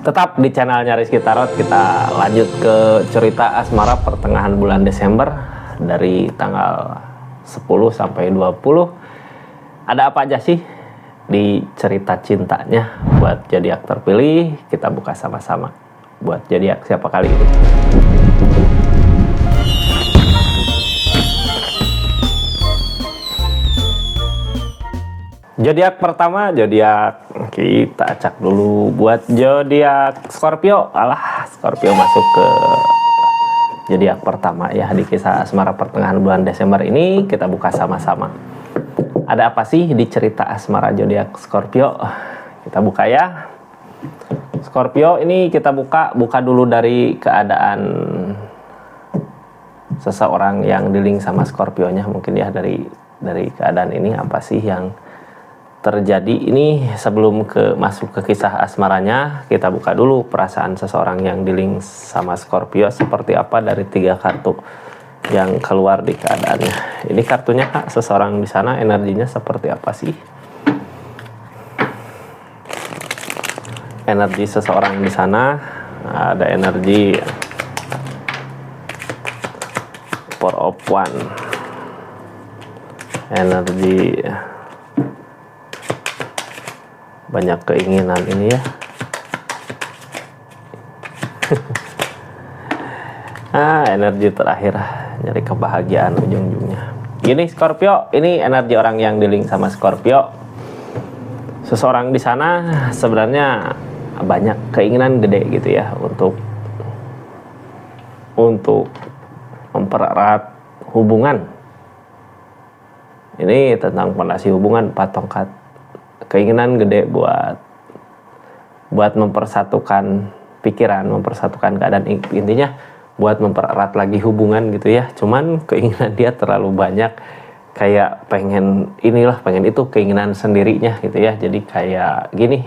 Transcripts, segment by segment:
Tetap di channelnya Rizky Tarot, kita lanjut ke cerita asmara pertengahan bulan Desember dari tanggal 10 sampai 20. Ada apa aja sih di cerita cintanya buat zodiak terpilih? Kita buka sama-sama. Buat zodiak siapa kali ini? Zodiak pertama, zodiak kita acak dulu buat zodiak Scorpio. Alah, Scorpio masuk ke zodiak pertama ya di kisah asmara pertengahan bulan Desember ini. Kita buka sama-sama. Ada apa sih di cerita asmara zodiak Scorpio? Kita buka ya. Scorpio ini kita buka dulu dari keadaan seseorang yang di-link sama Scorpionya mungkin ya, dari keadaan ini apa sih yang terjadi ini. Sebelum masuk ke kisah asmaranya, kita buka dulu perasaan seseorang yang di-link sama Scorpio seperti apa dari 3 kartu yang keluar di keadaannya. Ini kartunya Kak, seseorang di sana energinya seperti apa sih? Energi seseorang di sana, ada energi Four of Wands, energi banyak keinginan ini ya. Energi terakhir nyari kebahagiaan ujung-ujungnya. Gini Scorpio, ini energi orang yang di-link sama Scorpio. Seseorang di sana sebenarnya banyak keinginan gede gitu ya untuk mempererat hubungan. Ini tentang fondasi hubungan 4 tongkat. Keinginan gede buat mempersatukan pikiran, mempersatukan keadaan, intinya buat mempererat lagi hubungan gitu ya. Cuman keinginan dia terlalu banyak, kayak pengen inilah, pengen itu, keinginan sendirinya gitu ya. Jadi kayak gini,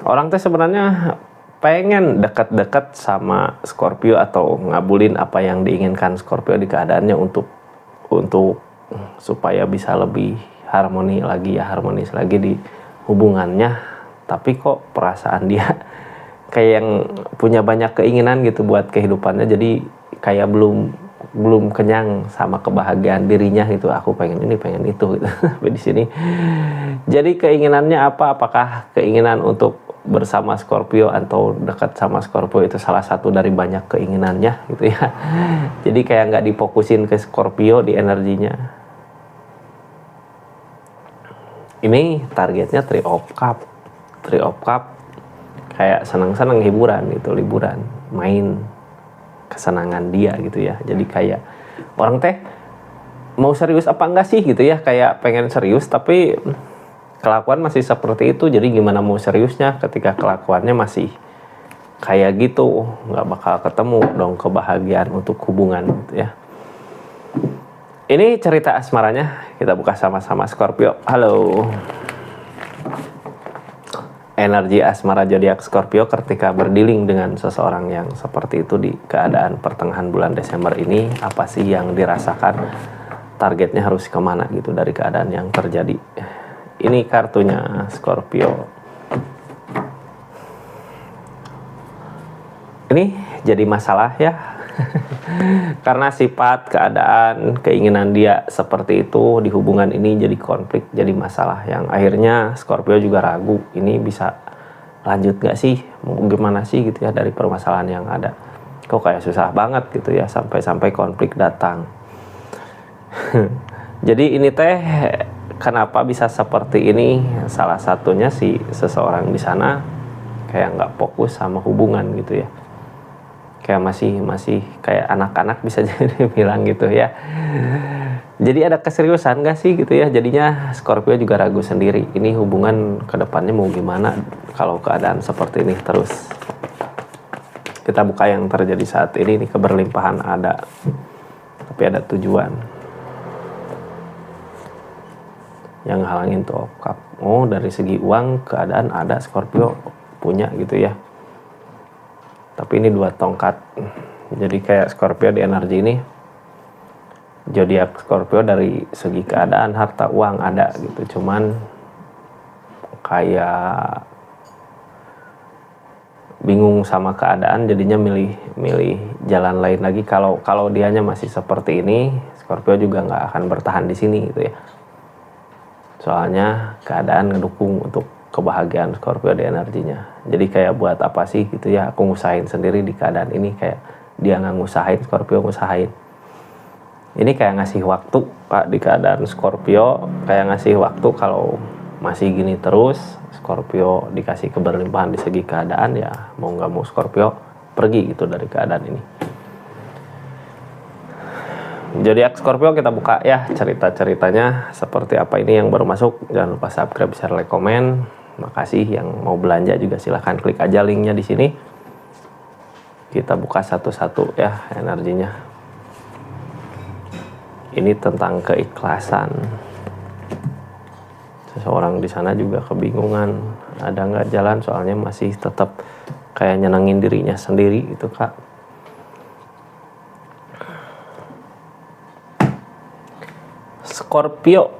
orang tuh sebenarnya pengen deket-deket sama Scorpio atau ngabulin apa yang diinginkan Scorpio di keadaannya untuk supaya bisa lebih harmonis lagi di hubungannya. Tapi kok perasaan dia kayak yang punya banyak keinginan gitu buat kehidupannya, jadi kayak belum kenyang sama kebahagiaan dirinya gitu. Aku pengen ini, pengen itu gitu. Tapi di sini jadi keinginannya apa? Apakah keinginan untuk bersama Scorpio atau dekat sama Scorpio itu salah satu dari banyak keinginannya gitu ya. Jadi kayak nggak difokusin ke Scorpio di energinya. Ini targetnya Three of Cup kayak senang-senang hiburan gitu, liburan, main, kesenangan dia gitu ya. Jadi kayak orang teh mau serius apa enggak sih gitu ya, kayak pengen serius tapi kelakuan masih seperti itu. Jadi gimana mau seriusnya ketika kelakuannya masih kayak gitu, nggak bakal ketemu dong kebahagiaan untuk hubungan gitu ya. Ini cerita asmaranya, kita buka sama-sama Scorpio. Halo. Energi asmara zodiak Scorpio ketika berdiling dengan seseorang yang seperti itu di keadaan pertengahan bulan Desember ini, apa sih yang dirasakan? Targetnya harus kemana gitu dari keadaan yang terjadi? Ini kartunya Scorpio. Ini jadi masalah ya. Karena sifat, keadaan, keinginan dia seperti itu di hubungan ini jadi konflik, jadi masalah yang akhirnya Scorpio juga ragu, ini bisa lanjut gak sih, mau gimana sih gitu ya dari permasalahan yang ada. Kok kayak susah banget gitu ya, sampai konflik datang. Jadi ini teh kenapa bisa seperti ini? Salah satunya si seseorang di sana kayak nggak fokus sama hubungan gitu ya. Kayak masih kayak anak-anak bisa jadi bilang gitu ya. Jadi ada keseriusan gak sih gitu ya. Jadinya Scorpio juga ragu sendiri. Ini hubungan kedepannya mau gimana kalau keadaan seperti ini terus. Kita buka yang terjadi saat ini. Keberlimpahan ada, tapi ada tujuan yang halangin tuh Cup. Oh, dari segi uang keadaan ada, Scorpio punya gitu ya. Tapi ini 2 tongkat. Jadi kayak Scorpio di energi ini, zodiak Scorpio dari segi keadaan harta uang ada gitu. Cuman kayak bingung sama keadaan, jadinya milih jalan lain lagi. Kalau dianya masih seperti ini, Scorpio juga nggak akan bertahan di sini gitu ya. Soalnya keadaan ngedukung untuk kebahagiaan Scorpio di energinya. Jadi kayak buat apa sih gitu ya, aku ngusahain sendiri di keadaan ini, kayak dia nggak ngusahain, Scorpio ngusahain. Ini kayak ngasih waktu Pak di keadaan Scorpio, kayak ngasih waktu. Kalau masih gini terus, Scorpio dikasih keberlimpahan di segi keadaan, ya mau nggak mau Scorpio pergi gitu dari keadaan ini. Zodiak Scorpio kita buka ya, cerita-ceritanya seperti apa ini. Yang baru masuk jangan lupa subscribe, share, like, komen. Makasih. Yang mau belanja juga silahkan klik aja linknya di sini. Kita buka satu-satu ya energinya. Ini tentang keikhlasan. Seseorang di sana juga kebingungan, ada nggak jalan, soalnya masih tetap kayak nyenengin dirinya sendiri itu Kak. Scorpio.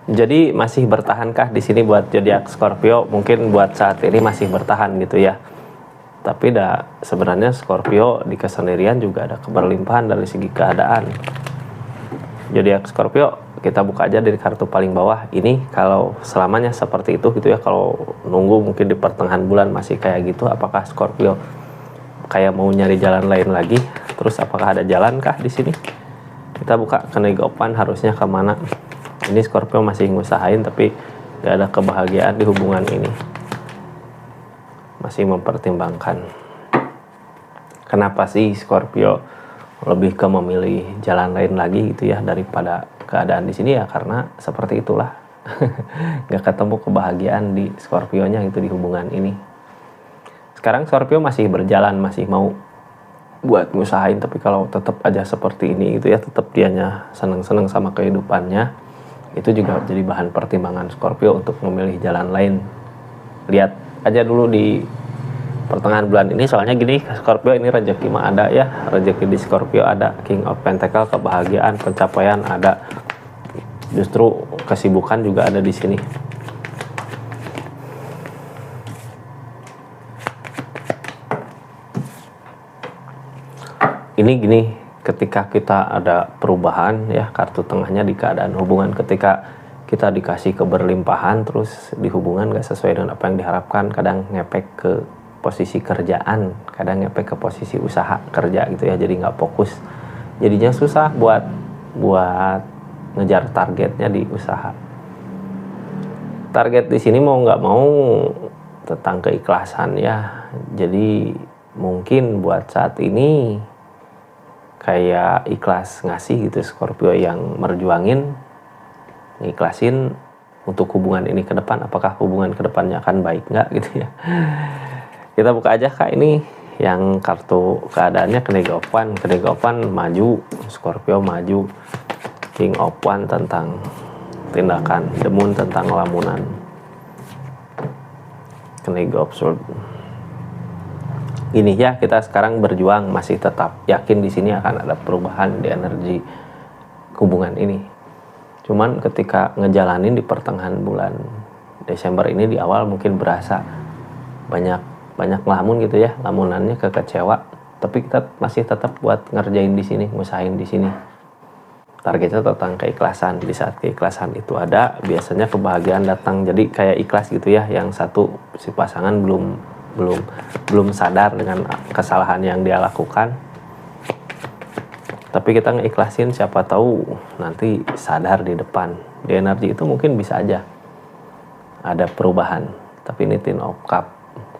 Jadi masih bertahankah di sini buat zodiak Scorpio? Mungkin buat saat ini masih bertahan gitu ya. Tapi sebenarnya Scorpio di kesendirian juga ada keberlimpahan dari segi keadaan. Zodiak Scorpio kita buka aja dari kartu paling bawah. Ini kalau selamanya seperti itu gitu ya. Kalau nunggu mungkin di pertengahan bulan masih kayak gitu, apakah Scorpio kayak mau nyari jalan lain lagi? Terus apakah ada jalan kah di sini? Kita buka kenegopan harusnya kemana? Ini Scorpio masih ngusahain tapi gak ada kebahagiaan di hubungan ini. Masih mempertimbangkan. Kenapa sih Scorpio lebih ke memilih jalan lain lagi gitu ya daripada keadaan di sini? Ya karena seperti itulah. Gak ketemu kebahagiaan di Scorpionya itu di hubungan ini. Sekarang Scorpio masih berjalan, masih mau buat ngusahain, tapi kalau tetap aja seperti ini gitu ya, tetap dianya seneng-seneng sama kehidupannya, itu juga jadi bahan pertimbangan Scorpio untuk memilih jalan lain. Lihat aja dulu di pertengahan bulan ini, soalnya gini Scorpio ini rezeki mah ada ya, rezeki di Scorpio ada, King of Pentacle, kebahagiaan, pencapaian ada, justru kesibukan juga ada di sini. Ini gini, ketika kita ada perubahan ya, kartu tengahnya di keadaan hubungan, ketika kita dikasih keberlimpahan terus di hubungan gak sesuai dengan apa yang diharapkan, kadang ngepek ke posisi kerjaan, kadang ngepek ke posisi usaha kerja gitu ya, jadi nggak fokus, jadinya susah buat ngejar targetnya di usaha. Target di sini mau nggak mau tentang keikhlasan ya, jadi mungkin buat saat ini kayak ikhlas ngasih gitu Scorpio, yang merjuangin, ikhlasin untuk hubungan ini ke depan. Apakah hubungan ke depannya akan baik nggak gitu ya. Kita buka aja Kak, ini yang kartu keadaannya kenegopan maju, Scorpio maju, King of One tentang tindakan, The Moon tentang lamunan, Kenegop Sword. Ini ya, kita sekarang berjuang, masih tetap yakin di sini akan ada perubahan di energi hubungan ini. Cuman ketika ngejalanin di pertengahan bulan Desember ini, di awal mungkin berasa banyak ngelamun gitu ya, lamunannya kekecewa, tapi kita masih tetap buat ngerjain di sini, ngusahain di sini. Targetnya tentang keikhlasan. Di saat keikhlasan itu ada, biasanya kebahagiaan datang. Jadi kayak ikhlas gitu ya, yang satu si pasangan belum sadar dengan kesalahan yang dia lakukan, tapi kita ngeikhlasin, siapa tahu nanti sadar di depan. Di energi itu mungkin bisa aja ada perubahan. Tapi ini Ten of Cup,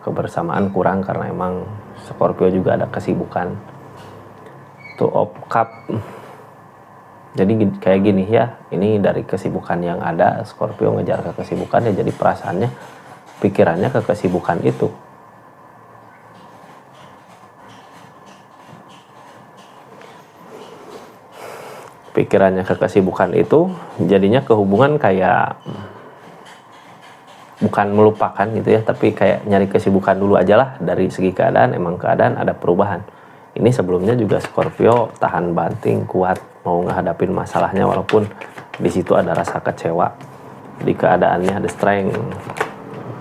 kebersamaan kurang karena emang Scorpio juga ada kesibukan. Two of Cup, jadi kayak gini ya, ini dari kesibukan yang ada, Scorpio ngejar ke kesibukannya, jadi perasaannya, pikirannya ke kesibukan itu. Pikirannya ke kesibukan itu, jadinya ke hubungan kayak bukan melupakan gitu ya, tapi kayak nyari kesibukan dulu aja lah. Dari segi keadaan, emang keadaan ada perubahan. Ini sebelumnya juga Scorpio tahan banting, kuat, mau ngehadapin masalahnya walaupun di situ ada rasa kecewa. Di keadaannya ada strength,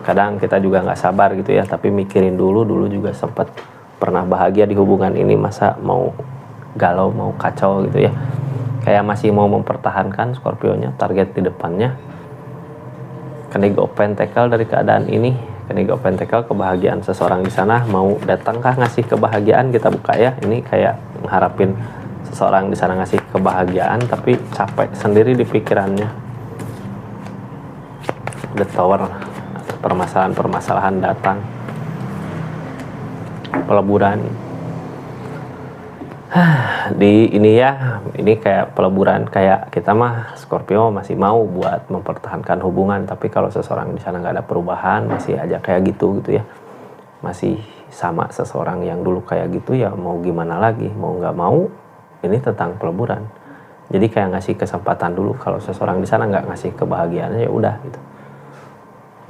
kadang kita juga nggak sabar gitu ya, tapi mikirin dulu juga sempat pernah bahagia di hubungan ini, masa mau galau, mau kacau gitu ya. Kayak masih mau mempertahankan Scorpio-nya, target di depannya. Kenig of Pentacle dari keadaan ini, Kenig of Pentacle, kebahagiaan seseorang di sana. Mau datangkah ngasih kebahagiaan? Kita buka ya. Ini kayak mengharapin seseorang di sana ngasih kebahagiaan, tapi capek sendiri di pikirannya. The Tower, permasalahan-permasalahan datang. Peleburan. Di ini ya, ini kayak peleburan, kayak kita mah Scorpio masih mau buat mempertahankan hubungan, tapi kalau seseorang di sana nggak ada perubahan, masih aja kayak gitu ya, masih sama seseorang yang dulu kayak gitu ya, mau gimana lagi, mau nggak mau, ini tentang peleburan. Jadi kayak ngasih kesempatan dulu, kalau seseorang di sana nggak ngasih kebahagiaannya ya udah gitu.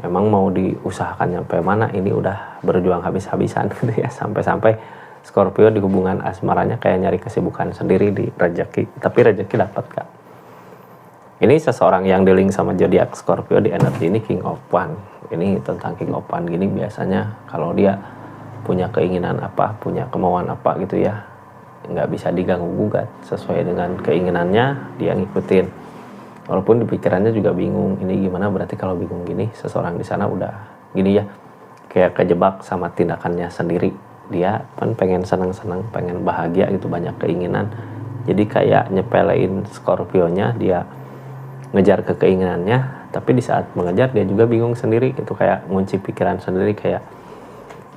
Memang mau diusahakan nyampe mana, ini udah berjuang habis-habisan gitu ya, sampai-sampai Scorpio di hubungan asmaranya kayak nyari kesibukan sendiri di rezeki, tapi rezeki dapat Kak. Ini seseorang yang dealing sama zodiak Scorpio di energi ini King of Wands. Ini tentang King of Wands gini, biasanya kalau dia punya keinginan apa, punya kemauan apa gitu ya, nggak bisa diganggu gugat, sesuai dengan keinginannya dia ngikutin. Walaupun di pikirannya juga bingung, ini gimana, berarti kalau bingung gini seseorang di sana udah gini ya, kayak kejebak sama tindakannya sendiri. Dia kan pengen senang-senang, pengen bahagia gitu, banyak keinginan, jadi kayak nyepelein Scorpio-nya, dia ngejar ke keinginannya, tapi di saat mengejar dia juga bingung sendiri gitu, kayak ngunci pikiran sendiri, kayak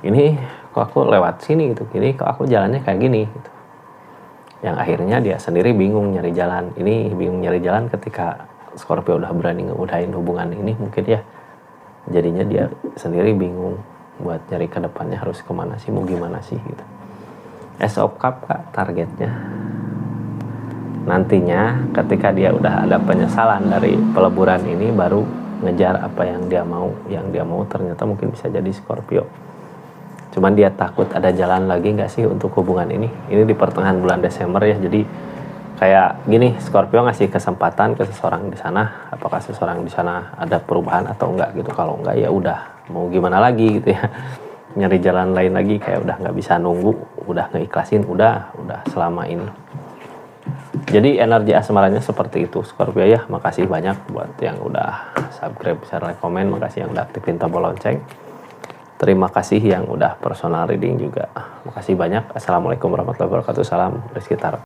ini kok aku lewat sini gitu, ini kok aku jalannya kayak gini gitu. Yang akhirnya dia sendiri bingung nyari jalan. Ini bingung nyari jalan ketika Scorpio udah berani ngeudahin hubungan ini mungkin ya, jadinya dia sendiri bingung buat nyari ke depannya harus kemana sih, mau gimana sih gitu. Ace of Cup Kak, targetnya nantinya ketika dia udah ada penyesalan dari peleburan ini, baru ngejar apa yang dia mau. Yang dia mau ternyata mungkin bisa jadi Scorpio, cuman dia takut ada jalan lagi nggak sih untuk hubungan ini. Ini di pertengahan bulan Desember ya, jadi kayak gini, Scorpio ngasih kesempatan ke seseorang di sana, apakah seseorang di sana ada perubahan atau enggak gitu. Kalau enggak ya udah, mau gimana lagi gitu ya, nyari jalan lain lagi, kayak udah nggak bisa nunggu, udah ngeikhlasin, udah selama ini. Jadi energi asmaranya seperti itu Scorpio ya. Makasih banyak buat yang udah subscribe, share, like, komen. Makasih yang udah aktifin tombol lonceng. Terima kasih yang udah personal reading juga. Makasih banyak. Assalamualaikum warahmatullahi wabarakatuh. Salam Rizky Tarot.